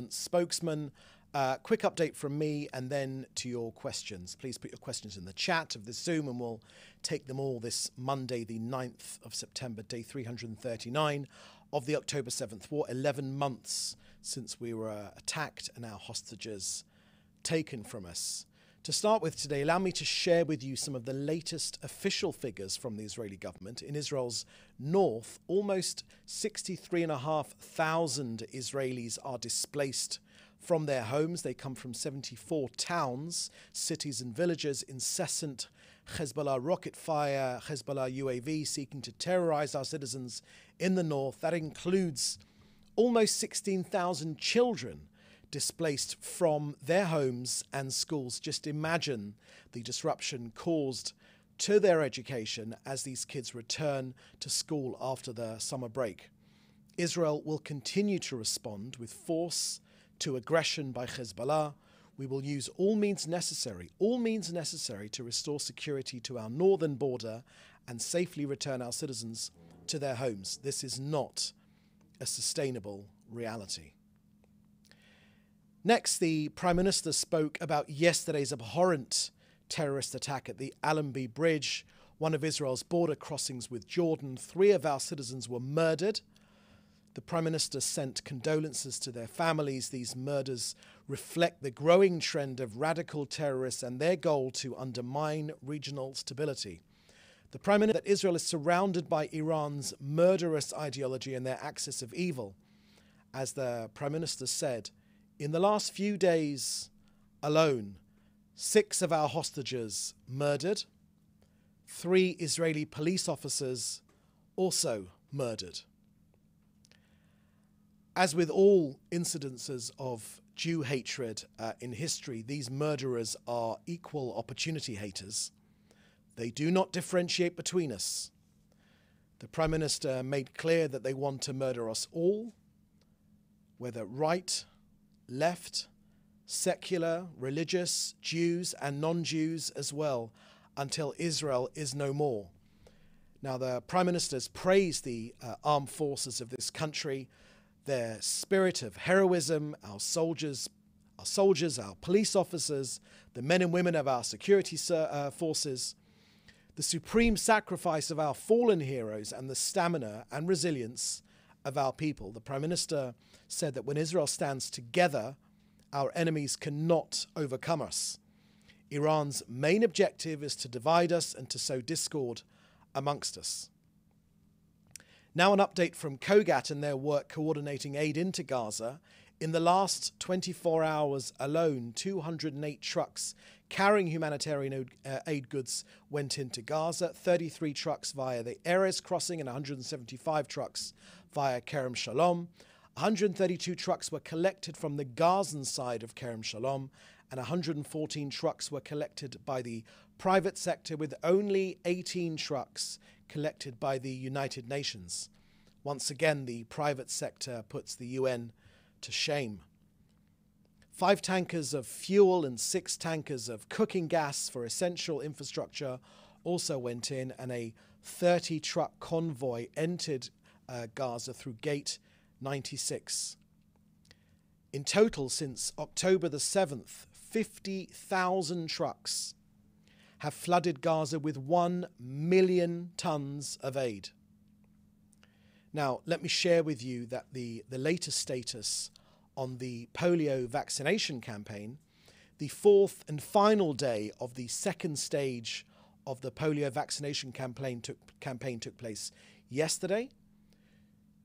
spokesman. Quick update from me and then to your questions. Please put your questions in the chat of this Zoom and we'll take them all this Monday, the 9th of September, day 339 of the October 7th war, 11 months since we were attacked and our hostages taken from us. To start with today, allow me to share with you some of the latest official figures from the Israeli government. In Israel's north, almost 63,500 Israelis are displaced from their homes. They come from 74 towns, cities and villages. Incessant Hezbollah rocket fire, Hezbollah UAV seeking to terrorize our citizens in the north. That includes almost 16,000 children displaced from their homes and schools. Just imagine the disruption caused to their education as these kids return to school after the summer break. Israel will continue to respond with force to aggression by Hezbollah. We will use all means necessary to restore security to our northern border and safely return our citizens to their homes. This is not a sustainable reality. Next, the Prime Minister spoke about yesterday's abhorrent terrorist attack at the Allenby Bridge, one of Israel's border crossings with Jordan. 3 of our citizens were murdered. The Prime Minister sent condolences to their families. These murders reflect the growing trend of radical terrorists and their goal to undermine regional stability. The Prime Minister said that Israel is surrounded by Iran's murderous ideology and their axis of evil. As the Prime Minister said, in the last few days alone, 6 of our hostages murdered, 3 Israeli police officers also murdered. As with all incidences of Jew hatred in history, these murderers are equal opportunity haters. They do not differentiate between us. The Prime Minister made clear that they want to murder us all, whether right, left, secular, religious, Jews and non-Jews as well, until Israel is no more. Now, the Prime Minister's praised the armed forces of this country, their spirit of heroism, our soldiers, our police officers, the men and women of our security forces, the supreme sacrifice of our fallen heroes, and the stamina and resilience of our people. The Prime Minister said that when Israel stands together, our enemies cannot overcome us. Iran's main objective is to divide us and to sow discord amongst us. Now an update from COGAT and their work coordinating aid into Gaza. In the last 24 hours alone, 208 trucks carrying humanitarian aid goods went into Gaza, 33 trucks via the Erez crossing and 175 trucks via Kerem Shalom. 132 trucks were collected from the Gazan side of Kerem Shalom, and 114 trucks were collected by the private sector, with only 18 trucks collected by the United Nations. Once again, the private sector puts the UN to shame. 5 tankers of fuel and 6 tankers of cooking gas for essential infrastructure also went in, and a 30-truck convoy entered Gaza through Gate 96. In total, since October the 7th, 50,000 trucks have flooded Gaza with 1 million tons of aid. Now, let me share with you that the latest status on the polio vaccination campaign. The 4th and final day of the 2nd stage of the polio vaccination campaign took place yesterday.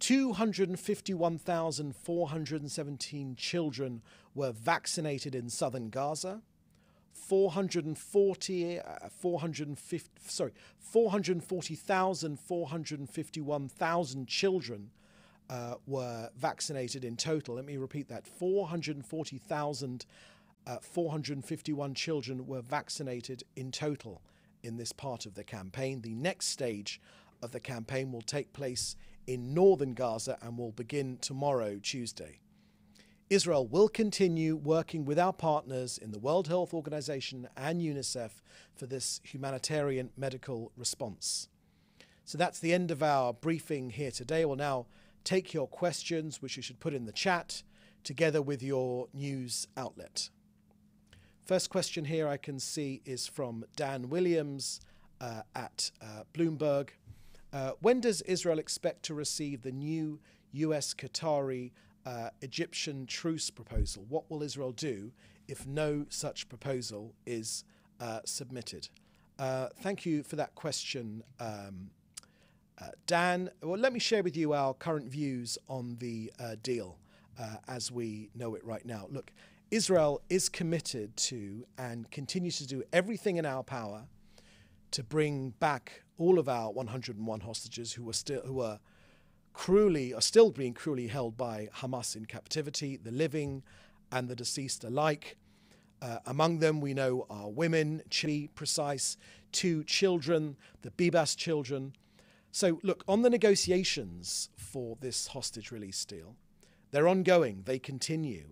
251,417 children were vaccinated in southern Gaza. 440,451 children were vaccinated in total. Let me repeat that. 440,451 children were vaccinated in total in this part of the campaign. The next stage of the campaign will take place in northern Gaza and will begin tomorrow, Tuesday. Israel will continue working with our partners in the World Health Organization and UNICEF for this humanitarian medical response. So that's the end of our briefing here today. We'll now take your questions, which you should put in the chat. together with your news outlet. First question here I can see is from Dan Williams at Bloomberg. When does Israel expect to receive the new US, Qatari, Egyptian truce proposal? What will Israel do if no such proposal is submitted? Thank you for that question, Dan. Well, let me share with you our current views on the deal as we know it right now. Look, Israel is committed to and continues to do everything in our power to bring back all of our 101 hostages who are still being cruelly held by Hamas in captivity, the living and the deceased alike. Among them, we know are women, precise, 2 children, the Bibas children. So, look, on the negotiations for this hostage release deal, they're ongoing. They continue.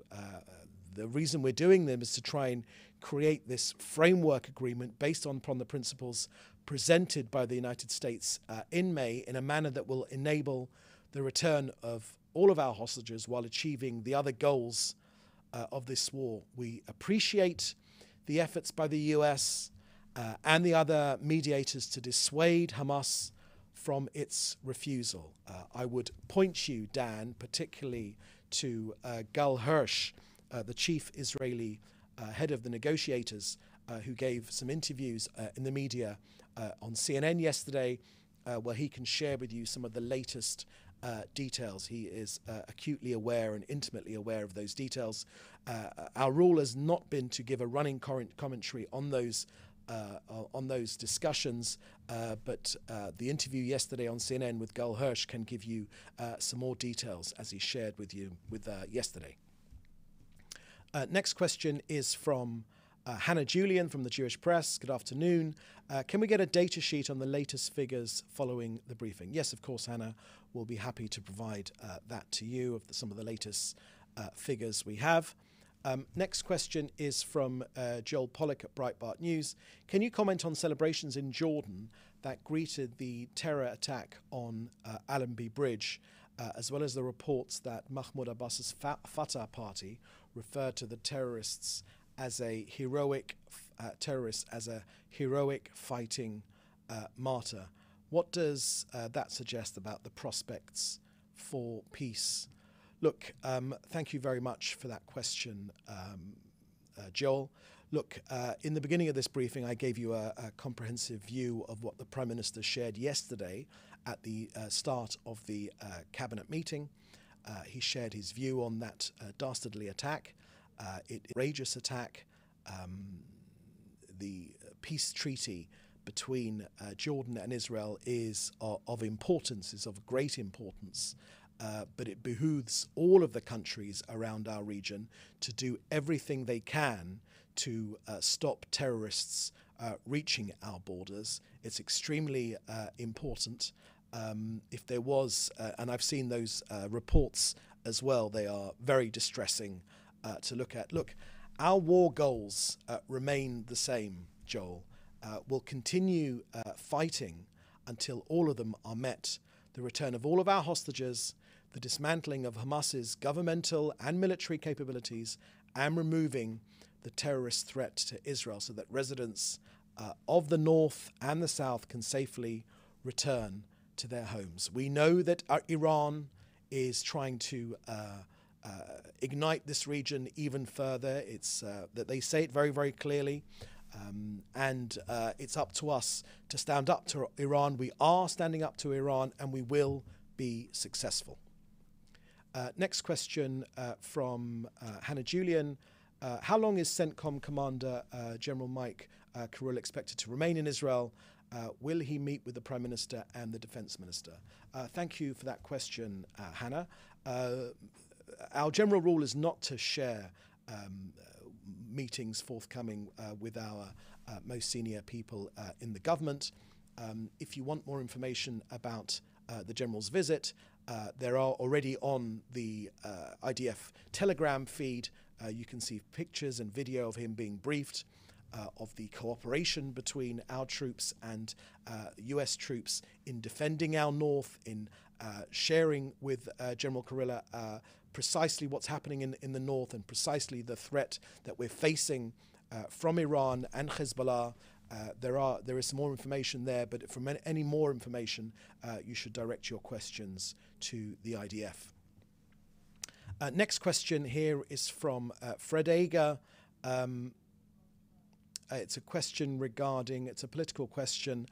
The reason we're doing them is to try and create this framework agreement based upon the principles presented by the United States in May in a manner that will enable the return of all of our hostages while achieving the other goals of this war. We appreciate the efforts by the US and the other mediators to dissuade Hamas from its refusal. I would point you, Dan, particularly to Gal Hirsch, the chief Israeli head of the negotiators, who gave some interviews in the media on CNN yesterday, where he can share with you some of the latest details. He is acutely aware and intimately aware of those details. Our rule has not been to give a running commentary on those discussions, but the interview yesterday on CNN with Gal Hirsch can give you some more details, as he shared with you yesterday. Next question is from Hannah Julian from the Jewish Press. Good afternoon. Can we get a data sheet on the latest figures following the briefing? Yes, of course, Hannah. We'll be happy to provide that to you of some of the latest figures we have. Next question is from Joel Pollack at Breitbart News. Can you comment on celebrations in Jordan that greeted the terror attack on Allenby Bridge, as well as the reports that Mahmoud Abbas's Fatah party referred to the terrorists as a heroic fighting martyr? What does that suggest about the prospects for peace? Look, thank you very much for that question, Joel. Look, in the beginning of this briefing, I gave you a comprehensive view of what the Prime Minister shared yesterday at the start of the cabinet meeting. He shared his view on that dastardly attack, outrageous attack. The peace treaty between Jordan and Israel is of importance, is of great importance. But it behooves all of the countries around our region to do everything they can to stop terrorists reaching our borders. It's extremely important. If there was, and I've seen those reports as well, they are very distressing to look at. Look, our war goals remain the same, Joel. We'll continue fighting until all of them are met. The return of all of our hostages, the dismantling of Hamas's governmental and military capabilities, and removing the terrorist threat to Israel so that residents of the north and the south can safely return to their homes. We know that Iran is trying to ignite this region even further. It's that they say it very, very clearly. And it's up to us to stand up to Iran. We are standing up to Iran, and we will be successful. Next question from Hannah Julian. How long is CENTCOM Commander General Mike Kirill expected to remain in Israel? Will he meet with the Prime Minister and the Defense Minister? Thank you for that question, Hannah. Our general rule is not to share meetings forthcoming with our most senior people in the government. If you want more information about the General's visit, there are already on the IDF Telegram feed, you can see pictures and video of him being briefed of the cooperation between our troops and US troops in defending our north, in sharing with General Kirill precisely what's happening in the north and precisely the threat that we're facing from Iran and Hezbollah. There is some more information there, but from any more information, you should direct your questions to the IDF. Next question here is from Fred Ager. It's a question regarding, it's a political question.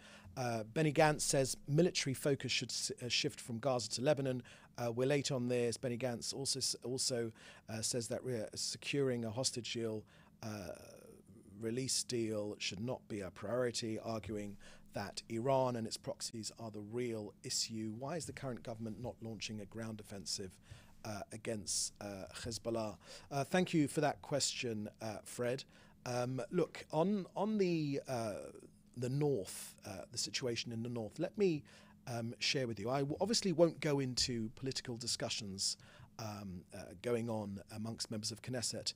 Benny Gantz says military focus should shift from Gaza to Lebanon. We're late on this. Benny Gantz also says that securing a hostage deal, release deal should not be a priority, arguing that Iran and its proxies are the real issue. Why is the current government not launching a ground offensive against Hezbollah? Thank you for that question, Fred. Look, on the north, the situation in the north, let me share with you. I obviously won't go into political discussions going on amongst members of Knesset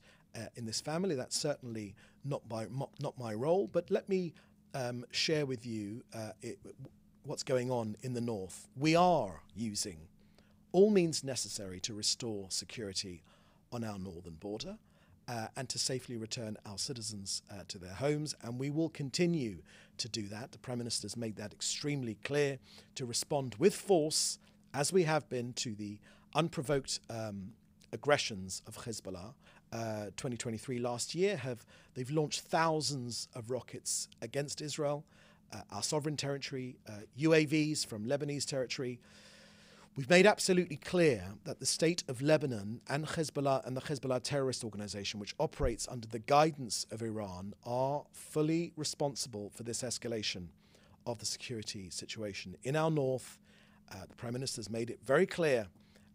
in this family. That's certainly not my role. But let me share with you what's going on in the north. We are using all means necessary to restore security on our northern border and to safely return our citizens to their homes. And we will continue to do that. The Prime Minister has made that extremely clear, to respond with force, as we have been, to the unprovoked aggressions of Hezbollah. 2023 last year, they've launched thousands of rockets against Israel, our sovereign territory, UAVs from Lebanese territory. We've made absolutely clear that the state of Lebanon and Hezbollah and the Hezbollah terrorist organization, which operates under the guidance of Iran, are fully responsible for this escalation of the security situation in our north. The Prime Minister has made it very clear,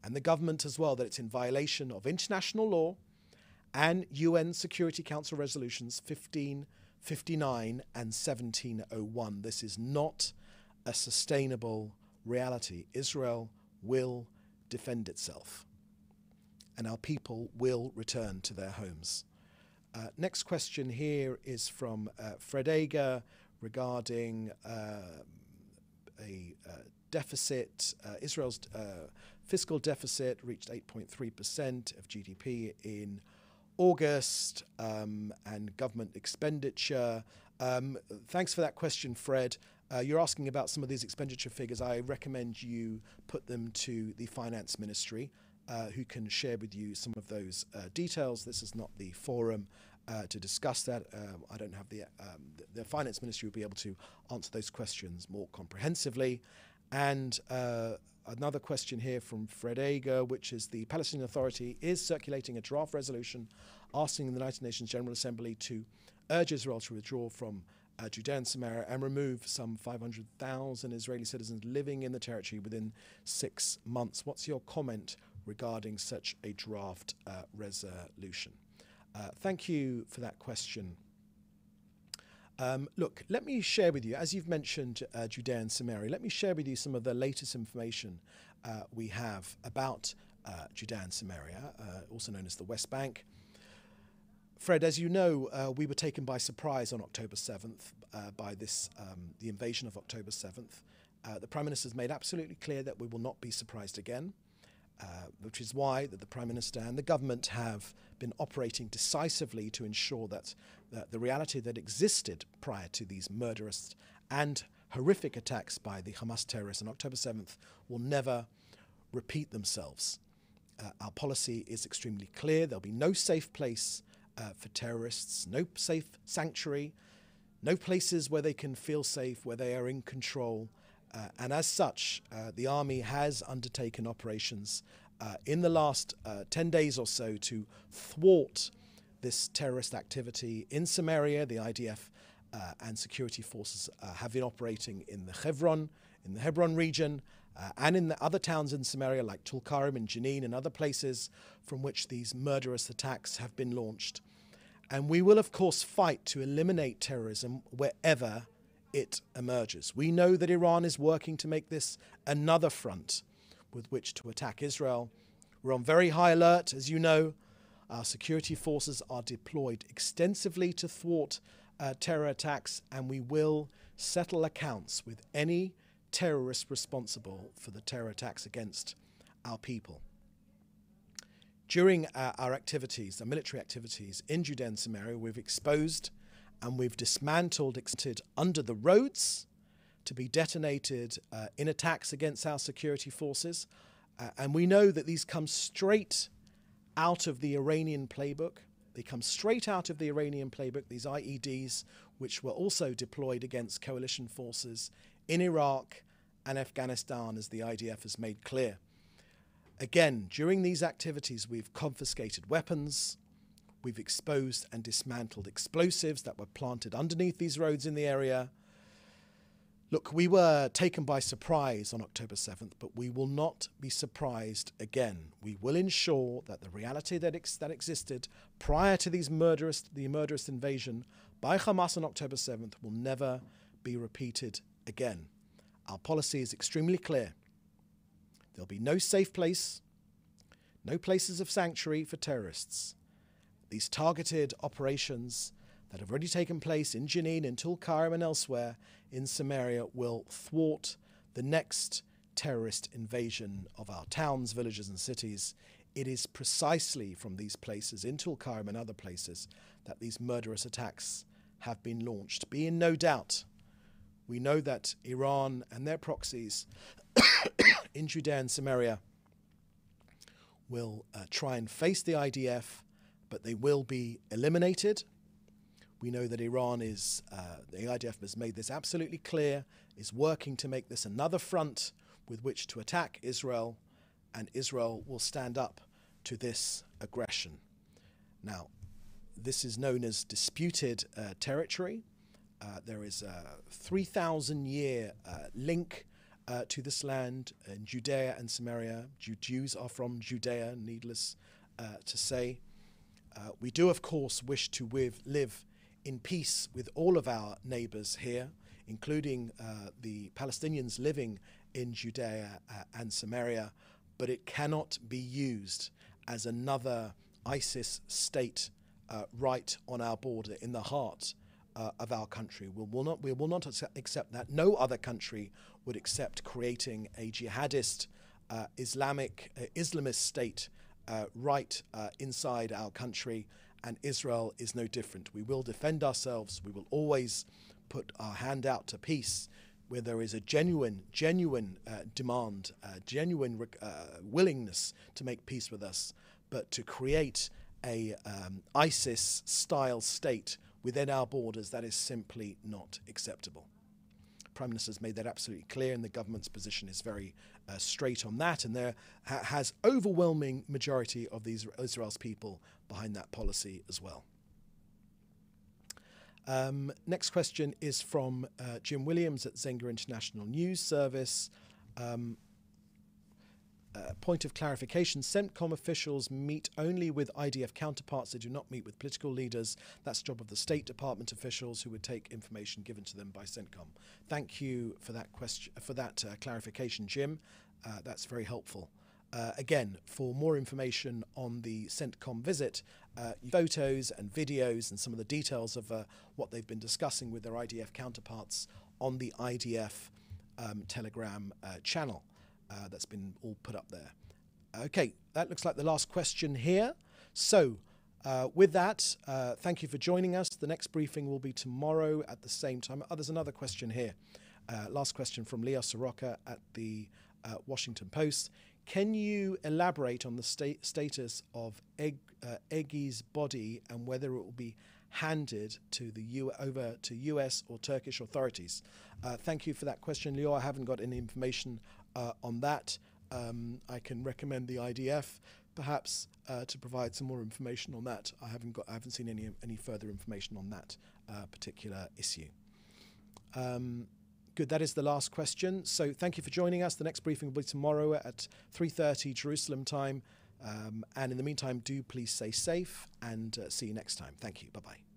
and the government as well, that it's in violation of international law and UN Security Council resolutions 1559 and 1701. This is not a sustainable reality. Israel will defend itself, and our people will return to their homes. Next question here is from Fred Ager regarding a deficit. Israel's fiscal deficit reached 8.3% of GDP in August, and government expenditure. Thanks for that question, Fred. You're asking about some of these expenditure figures. I recommend you put them to the Finance Ministry, who can share with you some of those details. This is not the forum to discuss that. I don't have the Finance Ministry will be able to answer those questions more comprehensively. And another question here from Fred Ager, which is the Palestinian Authority is circulating a draft resolution asking the United Nations General Assembly to urge Israel to withdraw from Judea and Samaria and remove some 500,000 Israeli citizens living in the territory within 6 months. What's your comment regarding such a draft resolution? Thank you for that question. Look, let me share with you, as you've mentioned Judea and Samaria, let me share with you some of the latest information we have about Judea and Samaria, also known as the West Bank. Fred, as you know, we were taken by surprise on October 7th by the invasion of October 7th. The Prime Minister has made absolutely clear that we will not be surprised again, which is why that the Prime Minister and the government have been operating decisively to ensure that the reality that existed prior to these murderous and horrific attacks by the Hamas terrorists on October 7th will never repeat themselves. Our policy is extremely clear. There'll be no safe place for terrorists, no safe sanctuary, no places where they can feel safe, where they are in control. And as such, the army has undertaken operations in the last 10 days or so to thwart this terrorist activity in Samaria. The IDF and security forces have been operating in the Hebron region, and in the other towns in Samaria like Tulkarem and Jenin and other places from which these murderous attacks have been launched. And we will, of course, fight to eliminate terrorism wherever it emerges. We know that Iran is working to make this another front with which to attack Israel. We're on very high alert, as you know. Our security forces are deployed extensively to thwart terror attacks, and we will settle accounts with any terrorist responsible for the terror attacks against our people. During our activities, our military activities in Judea and Samaria, we've exposed and we've dismantled under the roads to be detonated in attacks against our security forces. And we know that these come straight out of the Iranian playbook. They come straight out of the Iranian playbook, these IEDs, which were also deployed against coalition forces in Iraq and Afghanistan, as the IDF has made clear. Again, during these activities, we've confiscated weapons, we've exposed and dismantled explosives that were planted underneath these roads in the area. Look, we were taken by surprise on October 7th, but we will not be surprised again. We will ensure that the reality that existed prior to the murderous invasion by Hamas on October 7th will never be repeated again. Our policy is extremely clear. There'll be no safe place, no places of sanctuary for terrorists. These targeted operations that have already taken place in Jenin, in Tulkarm and elsewhere in Samaria will thwart the next terrorist invasion of our towns, villages and cities. It is precisely from these places, in Tulkarm and other places, that these murderous attacks have been launched. Be in no doubt, we know that Iran and their proxies in Judea and Samaria will try and face the IDF, but they will be eliminated. We know that Iran is, the IDF has made this absolutely clear, is working to make this another front with which to attack Israel, and Israel will stand up to this aggression. Now, this is known as disputed territory. There is a 3,000-year link to this land in Judea and Samaria. Jews are from Judea, needless to say. We do, of course, wish to live in peace with all of our neighbors here, including the Palestinians living in Judea and Samaria, but it cannot be used as another ISIS state right on our border, in the heart of our country. We will not accept that. No other country would accept creating a jihadist, Islamist state right inside our country, and Israel is no different. We will defend ourselves. We will always put our hand out to peace where there is a genuine demand, genuine willingness to make peace with us. But to create a ISIS-style state within our borders, that is simply not acceptable. Prime Minister has made that absolutely clear, and the government's position is very straight on that, and there has overwhelming majority of Israel's people behind that policy as well. Next question is from Jim Williams at Zenga International News Service. Point of clarification, CENTCOM officials meet only with IDF counterparts. They do not meet with political leaders. That's the job of the State Department officials who would take information given to them by CENTCOM. Thank you for that question, for that clarification, Jim. That's very helpful. Again, for more information on the CENTCOM visit, photos and videos and some of the details of what they've been discussing with their IDF counterparts on the IDF Telegram channel. That's been all put up there. Okay, that looks like the last question here. So with that, thank you for joining us. The next briefing will be tomorrow at the same time. Oh, there's another question here. Last question from Leo Soroka at the Washington Post. Can you elaborate on the status of Egi's body and whether it will be handed to over to US or Turkish authorities? Thank you for that question, Leo. I haven't got any information on that. I can recommend the IDF perhaps to provide some more information on that. I haven't seen any further information on that particular issue. Good, that is the last question. So thank you for joining us. The next briefing will be tomorrow at 3:30 Jerusalem time. And in the meantime, do please stay safe and see you next time. Thank you. Bye-bye.